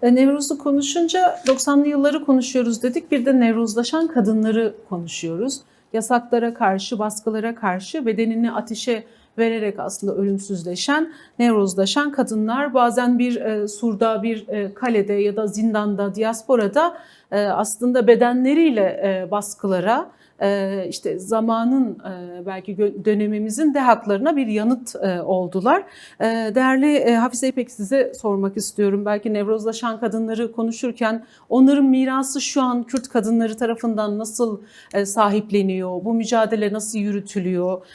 Nevruz'u konuşunca 90'lı yılları konuşuyoruz dedik. Bir de Nevruzlaşan kadınları konuşuyoruz. Yasaklara karşı, baskılara karşı bedenini ateşe vererek aslında ölümsüzleşen, Nevruzlaşan kadınlar bazen bir surda, bir kalede ya da zindanda, diasporada aslında bedenleriyle baskılara, işte zamanın belki dönemimizin de haklarına bir yanıt oldular. Değerli Hafize İpek, size sormak istiyorum. Belki Nevrozlaşan kadınları konuşurken onların mirası şu an Kürt kadınları tarafından nasıl sahipleniyor? Bu mücadele nasıl yürütülüyor?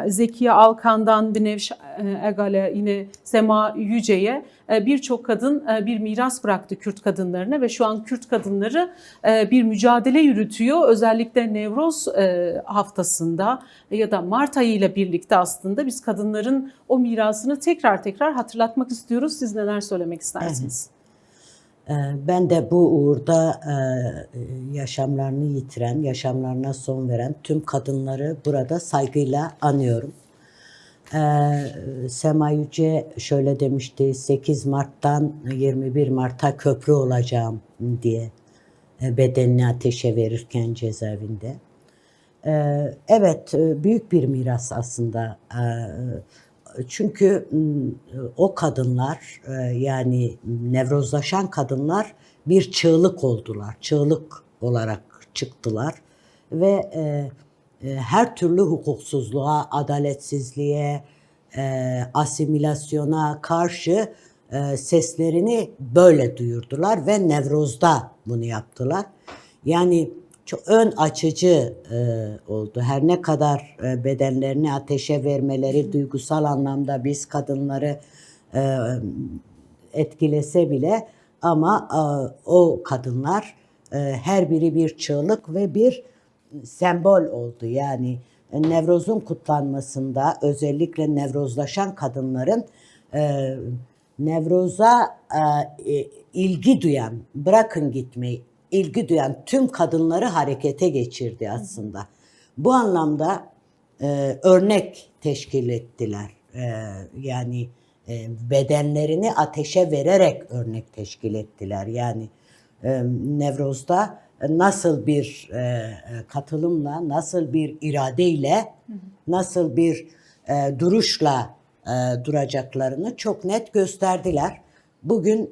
Zekiye Alkan'dan Binevş Egal'e, yine Sema Yüce'ye birçok kadın bir miras bıraktı Kürt kadınlarına ve şu an Kürt kadınları bir mücadele yürütüyor. Özellikle Nevroz haftasında ya da Mart ayı ile birlikte aslında biz kadınların o mirasını tekrar hatırlatmak istiyoruz. Siz neler söylemek istersiniz? Ben de bu uğurda yaşamlarını yitiren, yaşamlarına son veren tüm kadınları burada saygıyla anıyorum. Sema Yüce şöyle demişti: 8 Mart'tan 21 Mart'a köprü olacağım diye bedenini ateşe verirken cezaevinde. Evet, büyük bir miras aslında. Çünkü o kadınlar, yani nevrozlaşan kadınlar bir çığlık oldular. Çığlık olarak çıktılar ve her türlü hukuksuzluğa, adaletsizliğe, asimilasyona karşı seslerini böyle duyurdular ve Nevroz'da bunu yaptılar. Yani çok ön açıcı oldu. Her ne kadar bedenlerini ateşe vermeleri duygusal anlamda biz kadınları etkilese bile, ama o kadınlar her biri bir çığlık ve bir sembol oldu. Yani Nevroz'un kutlanmasında özellikle Nevrozlaşan kadınların Nevroz'a ilgi duyan, bırakın gitmeyi, ilgi duyan tüm kadınları harekete geçirdi aslında. Bu anlamda örnek teşkil ettiler. Yani bedenlerini ateşe vererek örnek teşkil ettiler. Yani Nevroz'da nasıl bir katılımla, nasıl bir iradeyle, nasıl bir duruşla duracaklarını çok net gösterdiler. Bugün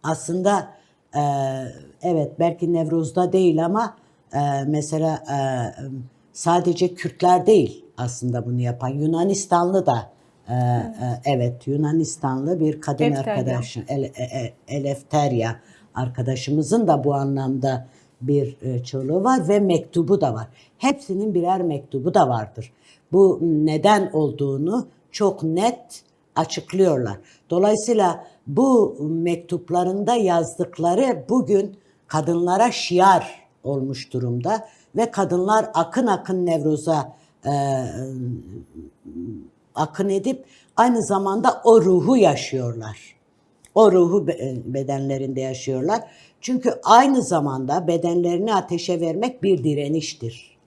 aslında evet, belki Nevruz'da değil ama mesela sadece Kürtler değil aslında bunu yapan. Yunanistanlı da evet, Yunanistanlı bir kadın Efterya. arkadaşım, Elefterya arkadaşımızın da bu anlamda bir çığlığı var ve mektubu da var. Hepsinin birer mektubu da vardır. Bu neden olduğunu çok net açıklıyorlar. Dolayısıyla bu mektuplarında yazdıkları bugün kadınlara şiar olmuş durumda ve kadınlar akın akın Nevruz'a akın edip aynı zamanda o ruhu yaşıyorlar. O ruhu bedenlerinde yaşıyorlar. Çünkü aynı zamanda bedenlerini ateşe vermek bir direniştir.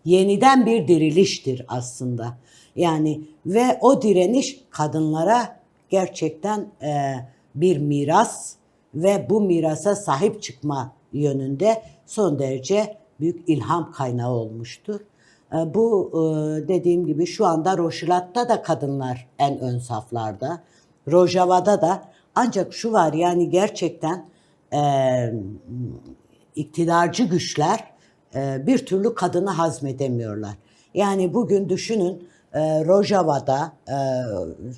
Yeniden bir diriliştir aslında. Yani ve o direniş kadınlara gerçekten bir miras ve bu mirasa sahip çıkma yönünde son derece büyük ilham kaynağı olmuştur. Bu dediğim gibi şu anda Roşilat'ta da kadınlar en ön saflarda. Rojava'da da, ancak şu var, yani gerçekten iktidarcı güçler bir türlü kadını hazmedemiyorlar. Yani bugün düşünün, Rojava'da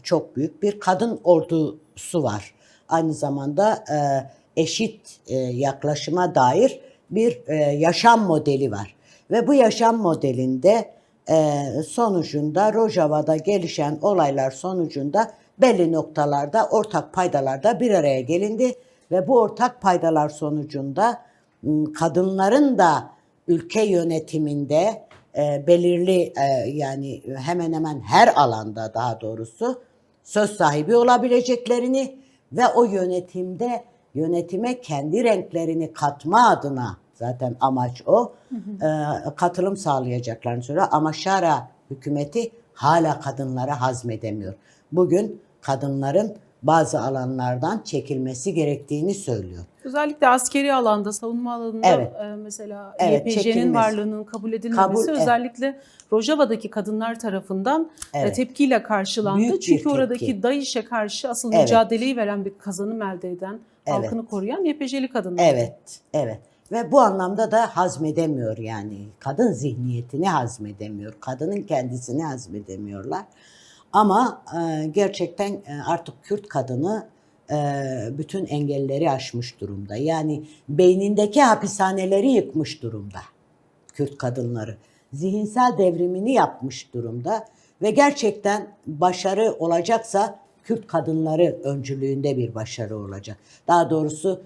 çok büyük bir kadın ordusu var. Aynı zamanda eşit yaklaşıma dair bir yaşam modeli var. Ve bu yaşam modelinde sonucunda Rojava'da gelişen olaylar sonucunda belli noktalarda ortak paydalarda bir araya gelindi ve bu ortak paydalar sonucunda kadınların da ülke yönetiminde belirli yani hemen hemen her alanda daha doğrusu söz sahibi olabileceklerini ve o yönetime kendi renklerini katma adına, zaten amaç o, katılım sağlayacaklarını söylüyor. Ama Şara hükümeti hala kadınlara hazmedemiyor. Bugün kadınların bazı alanlardan çekilmesi gerektiğini söylüyor. Özellikle askeri alanda, savunma alanında Evet. mesela Evet, YPJ'nin çekilmesi. varlığının kabul edilmemesi özellikle Rojava'daki kadınlar tarafından tepkiyle karşılandı. Büyük bir Çünkü tepki. oradaki DAEŞ'e karşı asıl Evet. mücadeleyi veren bir kazanım elde eden, halkını koruyan YPJ'li kadınlar. Evet, evet. Ve bu anlamda da hazmedemiyor yani. Kadın zihniyetini hazmedemiyor. Kadının kendisini hazmedemiyorlar. Ama gerçekten artık Kürt kadını bütün engelleri aşmış durumda. Yani beynindeki hapishaneleri yıkmış durumda Kürt kadınları. Zihinsel devrimini yapmış durumda ve gerçekten başarı olacaksa Kürt kadınları öncülüğünde bir başarı olacak. Daha doğrusu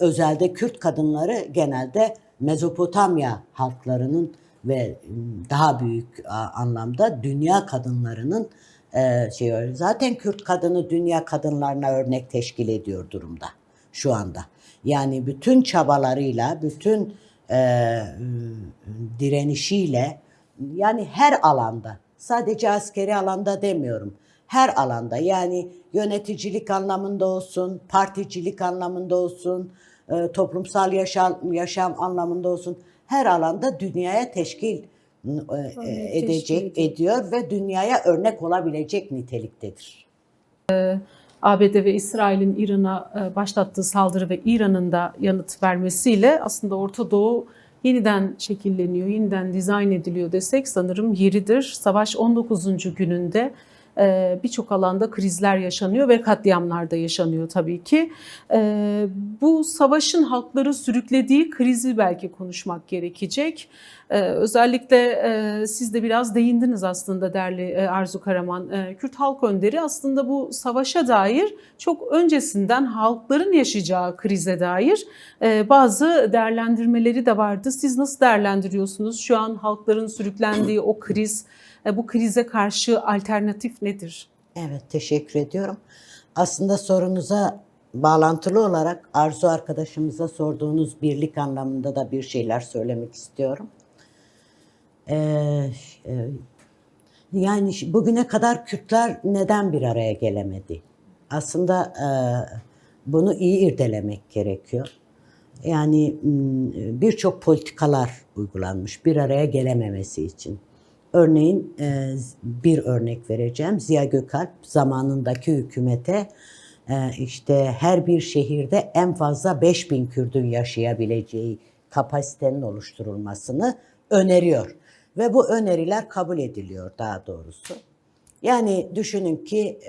özelde Kürt kadınları genelde Mezopotamya halklarının ve daha büyük anlamda dünya kadınlarının zaten Kürt kadını dünya kadınlarına örnek teşkil ediyor durumda şu anda. Yani bütün çabalarıyla, bütün direnişiyle, yani her alanda, sadece askeri alanda demiyorum, her alanda, yani yöneticilik anlamında olsun, particilik anlamında olsun, toplumsal yaşam anlamında olsun, her alanda dünyaya teşkil ediyor ve dünyaya örnek olabilecek niteliktedir. ABD ve İsrail'in İran'a başlattığı saldırı ve İran'ın da yanıt vermesiyle aslında Orta Doğu yeniden şekilleniyor, yeniden dizayn ediliyor desek sanırım yeridir. Savaş 19. gününde birçok alanda krizler yaşanıyor ve katliamlar da yaşanıyor tabii ki. Bu savaşın halkları sürüklediği krizi belki konuşmak gerekecek. Özellikle siz de biraz değindiniz aslında değerli Arzu Karaman. Kürt Halk Önderi aslında bu savaşa dair çok öncesinden halkların yaşayacağı krize dair bazı değerlendirmeleri de vardı. Siz nasıl değerlendiriyorsunuz? Şu an halkların sürüklendiği o kriz, bu krize karşı alternatif nedir? Evet, teşekkür ediyorum. Aslında sorunuza bağlantılı olarak Arzu arkadaşımıza sorduğunuz birlik anlamında da bir şeyler söylemek istiyorum. Yani bugüne kadar Kürtler neden bir araya gelemedi? Aslında bunu iyi irdelemek gerekiyor. Yani birçok politikalar uygulanmış bir araya gelememesi için. Örneğin bir örnek vereceğim. Ziya Gökalp zamanındaki hükümete işte her bir şehirde en fazla 5.000 Kürt'ün yaşayabileceği kapasitenin oluşturulmasını öneriyor. Ve bu öneriler kabul ediliyor daha doğrusu. Yani düşünün ki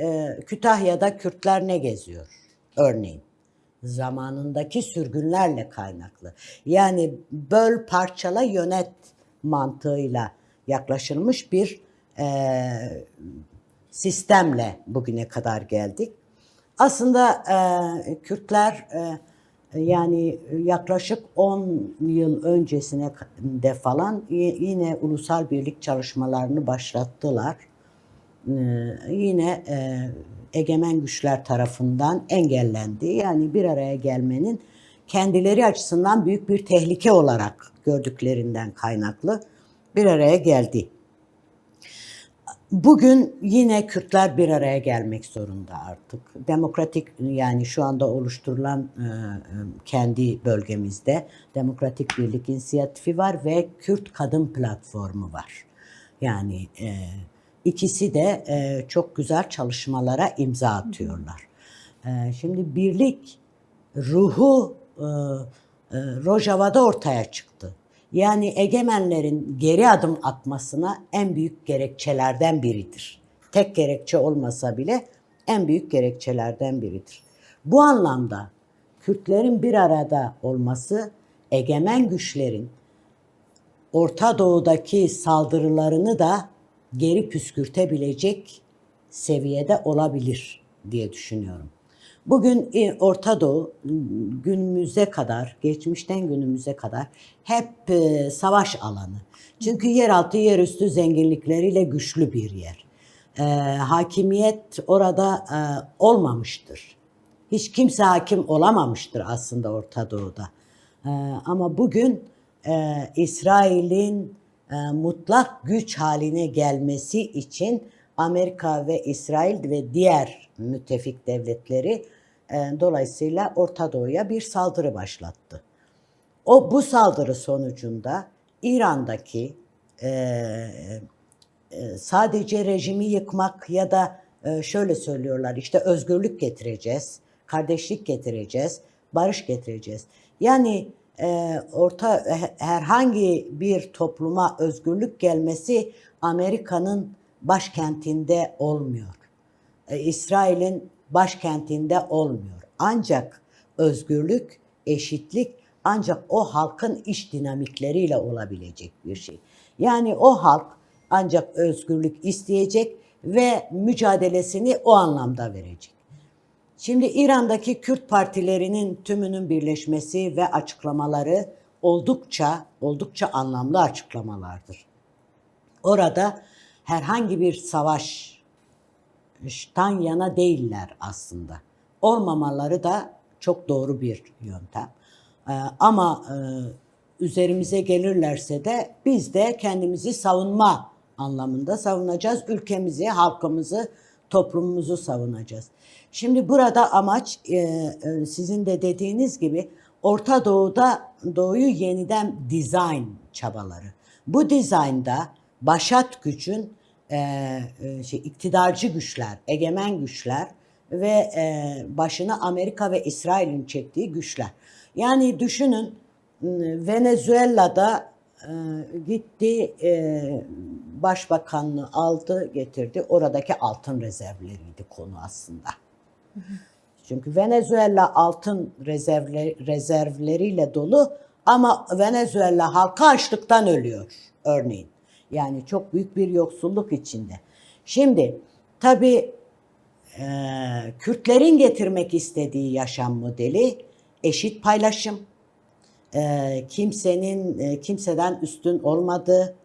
Kütahya'da Kürtler ne geziyor? Örneğin zamanındaki sürgünlerle kaynaklı. Yani böl, parçala, yönet mantığıyla yaklaşılmış bir sistemle bugüne kadar geldik. Aslında Kürtler yani yaklaşık 10 yıl öncesine de falan yine ulusal birlik çalışmalarını başlattılar. Yine egemen güçler tarafından engellendi. Yani bir araya gelmenin kendileri açısından büyük bir tehlike olarak gördüklerinden kaynaklı bir araya geldi. Bugün yine Kürtler bir araya gelmek zorunda artık. Demokratik, yani şu anda oluşturulan kendi bölgemizde Demokratik Birlik İnisiyatifi var ve Kürt Kadın Platformu var. Yani ikisi de çok güzel çalışmalara imza atıyorlar. Şimdi birlik ruhu Rojava'da ortaya çıktı. Yani egemenlerin geri adım atmasına en büyük gerekçelerden biridir. Tek gerekçe olmasa bile en büyük gerekçelerden biridir. Bu anlamda Kürtlerin bir arada olması egemen güçlerin Orta Doğu'daki saldırılarını da geri püskürtebilecek seviyede olabilir diye düşünüyorum. Bugün Orta Doğu günümüze kadar, geçmişten günümüze kadar hep savaş alanı. Çünkü yeraltı, yerüstü zenginlikleriyle güçlü bir yer. Hakimiyet orada olmamıştır. Hiç kimse hakim olamamıştır aslında Orta Doğu'da. Ama bugün İsrail'in mutlak güç haline gelmesi için Amerika ve İsrail ve diğer müttefik devletleri dolayısıyla Orta Doğu'ya bir saldırı başlattı. Bu saldırı sonucunda İran'daki sadece rejimi yıkmak ya da şöyle söylüyorlar, işte özgürlük getireceğiz, kardeşlik getireceğiz, barış getireceğiz. Yani herhangi bir topluma özgürlük gelmesi Amerika'nın başkentinde olmuyor. İsrail'in başkentinde olmuyor. Ancak özgürlük, eşitlik ancak o halkın iç dinamikleriyle olabilecek bir şey. Yani o halk ancak özgürlük isteyecek ve mücadelesini o anlamda verecek. Şimdi İran'daki Kürt partilerinin tümünün birleşmesi ve açıklamaları oldukça anlamlı açıklamalardır. Orada herhangi bir savaştan yana değiller aslında. Olmamaları da çok doğru bir yöntem. Ama üzerimize gelirlerse de biz de kendimizi savunma anlamında savunacağız. Ülkemizi, halkımızı, toplumumuzu savunacağız. Şimdi burada amaç sizin de dediğiniz gibi Orta Doğu'yu yeniden dizayn çabaları. Bu dizaynda başat gücün iktidarcı güçler, egemen güçler ve başını Amerika ve İsrail'in çektiği güçler. Yani düşünün, Venezuela'da gitti, başbakanlığı aldı getirdi. Oradaki altın rezervleriydi konu aslında. Çünkü Venezuela altın rezervleriyle dolu ama Venezuela halkı açlıktan ölüyor örneğin. Yani çok büyük bir yoksulluk içinde. Şimdi tabii Kürtlerin getirmek istediği yaşam modeli eşit paylaşım, kimseden üstün olmadığı,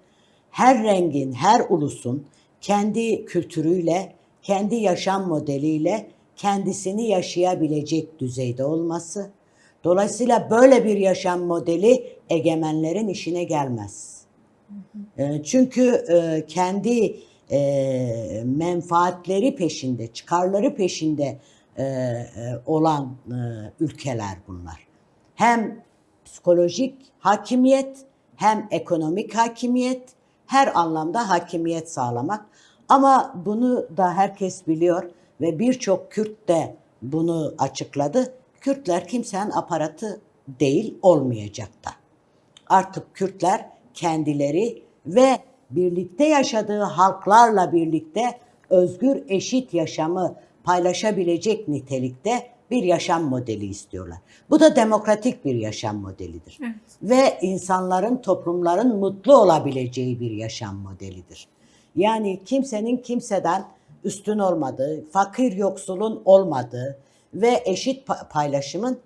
her rengin, her ulusun kendi kültürüyle, kendi yaşam modeliyle kendisini yaşayabilecek düzeyde olması. Dolayısıyla böyle bir yaşam modeli egemenlerin işine gelmez. Çünkü kendi menfaatleri peşinde, çıkarları peşinde olan ülkeler bunlar. Hem psikolojik hakimiyet hem ekonomik hakimiyet, her anlamda hakimiyet sağlamak. Ama bunu da herkes biliyor ve birçok Kürt de bunu açıkladı. Kürtler kimsenin aparatı değil, olmayacak da. Artık Kürtler kendileri ve birlikte yaşadığı halklarla birlikte özgür, eşit yaşamı paylaşabilecek nitelikte bir yaşam modeli istiyorlar. Bu da demokratik bir yaşam modelidir. Evet. Ve insanların, toplumların mutlu olabileceği bir yaşam modelidir. Yani kimsenin kimseden üstün olmadığı, fakir yoksulun olmadığı ve eşit paylaşımın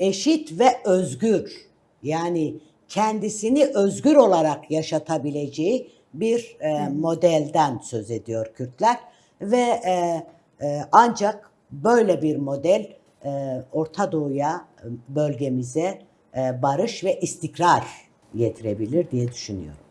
eşit ve özgür, yani kendisini özgür olarak yaşatabileceği bir modelden söz ediyor Kürtler ve ancak böyle bir model Orta Doğu'ya, bölgemize barış ve istikrar getirebilir diye düşünüyorum.